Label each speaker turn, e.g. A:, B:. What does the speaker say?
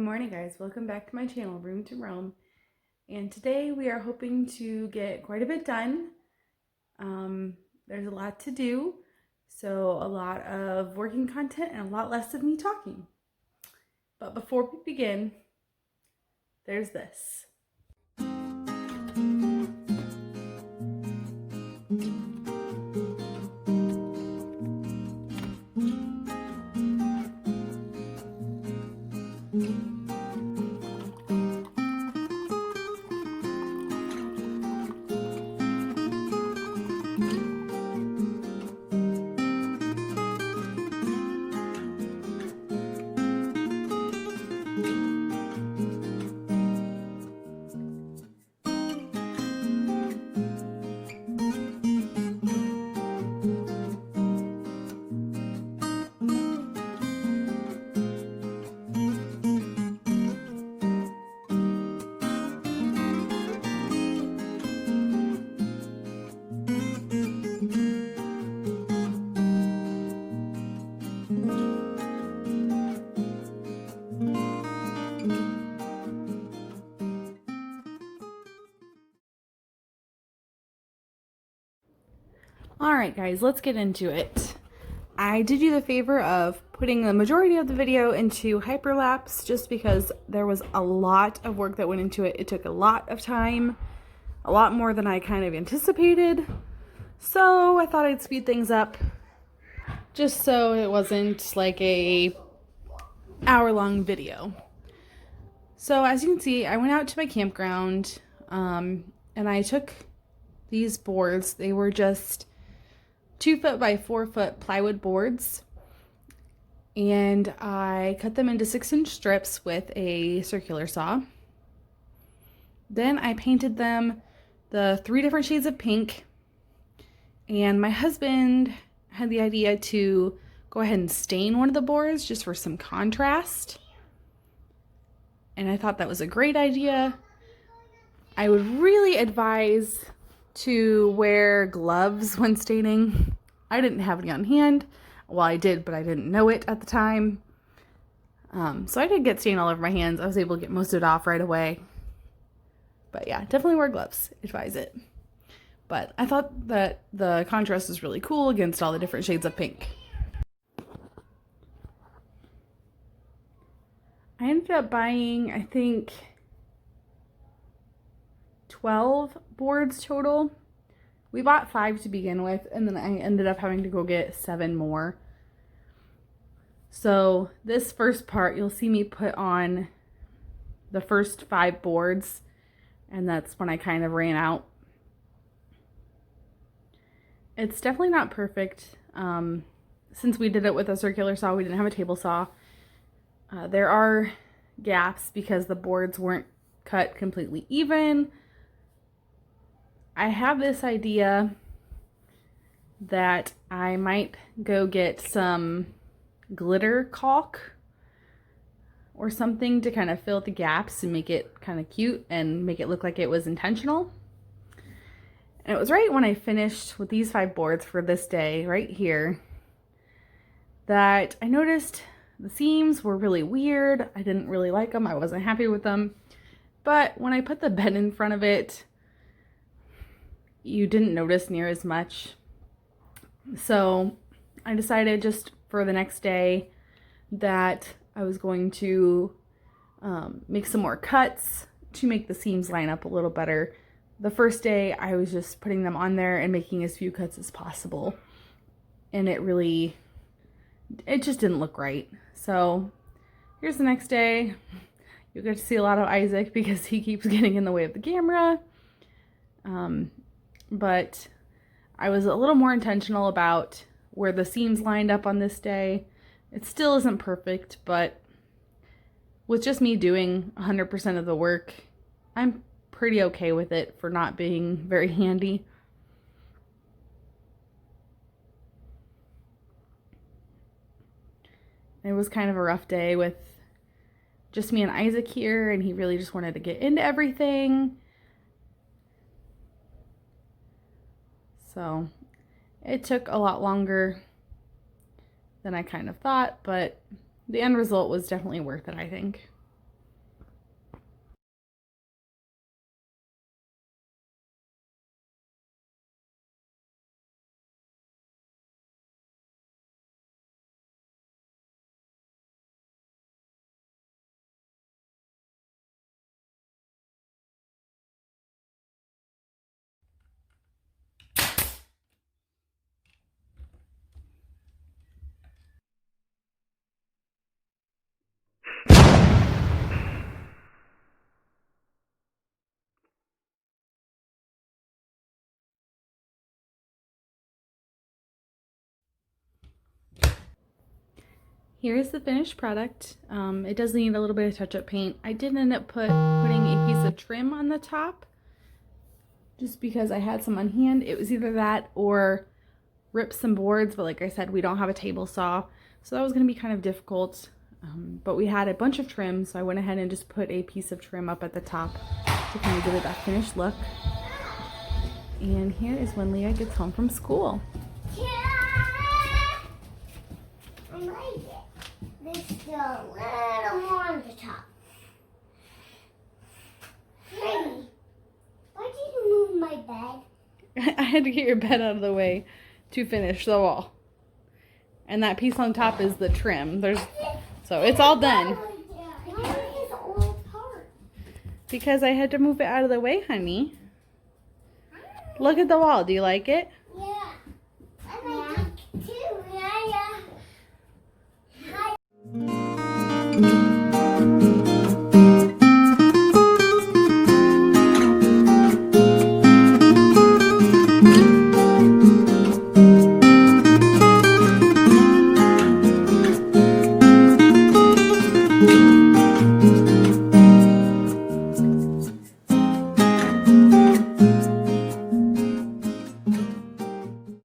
A: morning, guys. Welcome back to my channel, Room to Roam. And today we are hoping to get quite a bit done. There's a lot to do, so a lot of working content and a lot less of me talking. But before we begin, there's this. Alright guys, let's get into it. I did you the favor of putting the majority of the video into hyperlapse just because there was a lot of work that went into it. It took a lot of time, a lot more than I kind of anticipated. So I thought I'd speed things up just so it wasn't like a hour-long video. So as you can see, I went out to my campground and I took these boards. They were just 2-foot by 4-foot plywood boards, and I cut them into 6-inch strips with a circular saw. Then I painted them the 3 different shades of pink, and my husband had the idea to go ahead and stain one of the boards just for some contrast, and I thought that was a great idea. I would really advise to wear gloves when staining. I didn't have any on hand. Well, I did, but I didn't know it at the time. So I did get stain all over my hands. I was able to get most of it off right away. But yeah, definitely wear gloves. Advise it. But I thought that the contrast was really cool against all the different shades of pink. I ended up buying, I think, 12 boards total. We bought 5 to begin with, and then I ended up having to go get 7 more. So this first part, you'll see me put on the first 5 boards, and that's when I kind of ran out. It's definitely not perfect. Since we did it with a circular saw, we didn't have a table saw. There are gaps because the boards weren't cut completely even. I have this idea that I might go get some glitter caulk or something to kind of fill the gaps and make it kind of cute and make it look like it was intentional. And it was right when I finished with these 5 boards for this day right here that I noticed the seams were really weird. I didn't really like them. I wasn't happy with them. But when I put the bed in front of it, you didn't notice near as much. So I decided just for the next day that I was going to make some more cuts to make the seams line up a little better. The first day I was just putting them on there and making as few cuts as possible, and it just didn't look right. So here's the next day. You'll get to see a lot of Isaac because he keeps getting in the way of the camera. But I was a little more intentional about where the seams lined up on this day. It still isn't perfect, but with just me doing 100% of the work, I'm pretty okay with it for not being very handy. It was kind of a rough day with just me and Isaac here, and he really just wanted to get into everything. So it took a lot longer than I kind of thought, but the end result was definitely worth it, I think. Here's the finished product. It does need a little bit of touch-up paint. I did end up putting a piece of trim on the top just because I had some on hand. It was either that or rip some boards, but like I said, we don't have a table saw, so that was going to be kind of difficult. But we had a bunch of trim, so I went ahead and just put a piece of trim up at the top to kind of give it that finished look. And here is when Leah gets home from school.
B: I like it. There's still a little more on the top. Hey, why did you move my bed?
A: I had to get your bed out of the way to finish the wall. And that piece on top is the trim. So it's all done.
B: Why is it all apart?
A: Because I had to move it out of the way, honey. Look at the wall. Do you like it?
B: Yeah. I like it too. Yeah.